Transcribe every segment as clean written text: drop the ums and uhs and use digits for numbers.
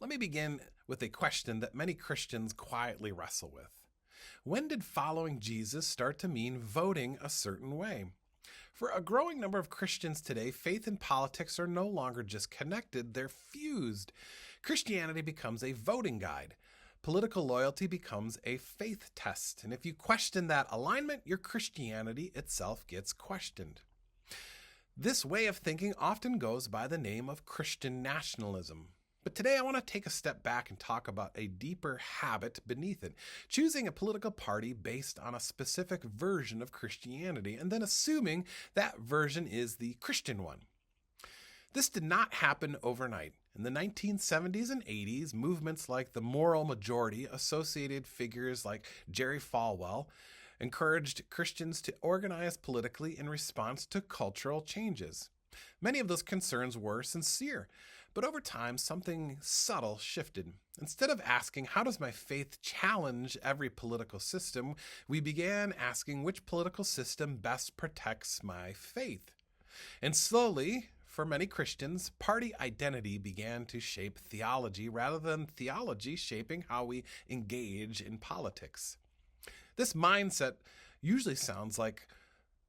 Let me begin with a question that many Christians quietly wrestle with. When did following Jesus start to mean voting a certain way? For a growing number of Christians today, faith and politics are no longer just connected, they're fused. Christianity becomes a voting guide. Political loyalty becomes a faith test. And if you question that alignment, your Christianity itself gets questioned. This way of thinking often goes by the name of Christian nationalism. But today I want to take a step back and talk about a deeper habit beneath it, choosing a political party based on a specific version of Christianity, and then assuming that version is the Christian one. This did not happen overnight. In the 1970s and 80s, movements like the moral majority, associated figures like Jerry Falwell, encouraged Christians to organize politically in response to cultural changes. Many of those concerns were sincere, but over time something subtle shifted. Instead of asking, how does my faith challenge every political system, we began asking which political system best protects my faith. And slowly, for many Christians, party identity began to shape theology rather than theology shaping how we engage in politics. This mindset usually sounds like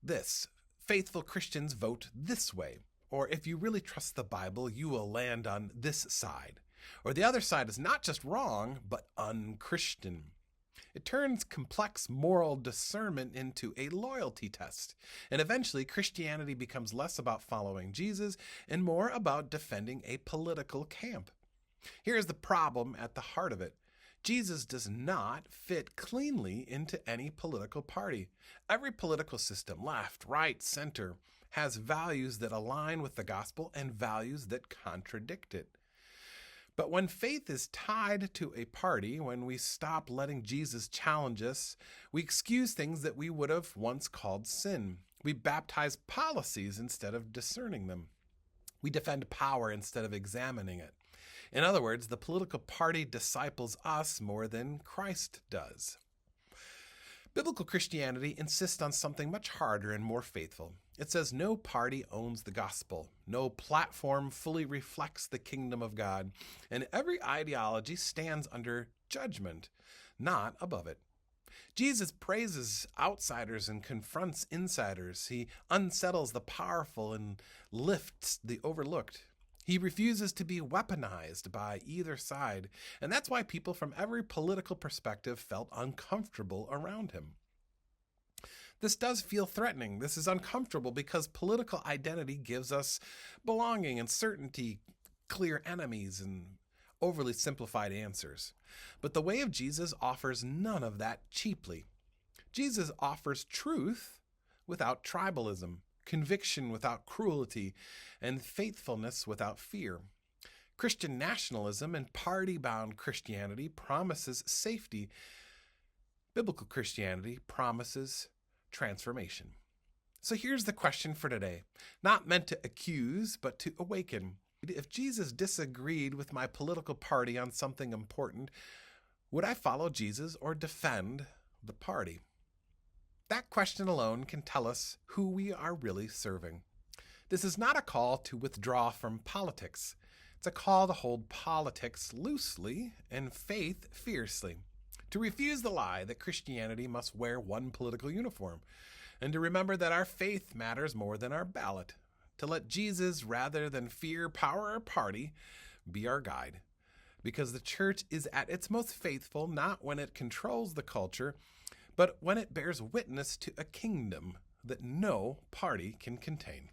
this: faithful Christians vote this way. Or if you really trust the Bible, you will land on this side. Or the other side is not just wrong, but unchristian. It turns complex moral discernment into a loyalty test. And eventually, Christianity becomes less about following Jesus and more about defending a political camp. Here's the problem at the heart of it. Jesus does not fit cleanly into any political party. Every political system, left, right, center, has values that align with the gospel and values that contradict it. But when faith is tied to a party, when we stop letting Jesus challenge us, we excuse things that we would have once called sin. We baptize policies instead of discerning them. We defend power instead of examining it. In other words, the political party disciples us more than Christ does. Biblical Christianity insists on something much harder and more faithful. It says no party owns the gospel, no platform fully reflects the kingdom of God, and every ideology stands under judgment, not above it. Jesus praises outsiders and confronts insiders. He unsettles the powerful and lifts the overlooked. He refuses to be weaponized by either side, and that's why people from every political perspective felt uncomfortable around him. This does feel threatening. This is uncomfortable because political identity gives us belonging and certainty, clear enemies, and overly simplified answers. But the way of Jesus offers none of that cheaply. Jesus offers truth without tribalism, conviction without cruelty, and faithfulness without fear. Christian nationalism and party-bound Christianity promises safety. Biblical Christianity promises transformation. So here's the question for today, not meant to accuse, but to awaken. If Jesus disagreed with my political party on something important, would I follow Jesus or defend the party? That question alone can tell us who we are really serving. This is not a call to withdraw from politics. It's a call to hold politics loosely and faith fiercely, to refuse the lie that Christianity must wear one political uniform, and to remember that our faith matters more than our ballot, to let Jesus, rather than fear, power, or party, be our guide. Because the church is at its most faithful not when it controls the culture, but when it bears witness to a kingdom that no party can contain.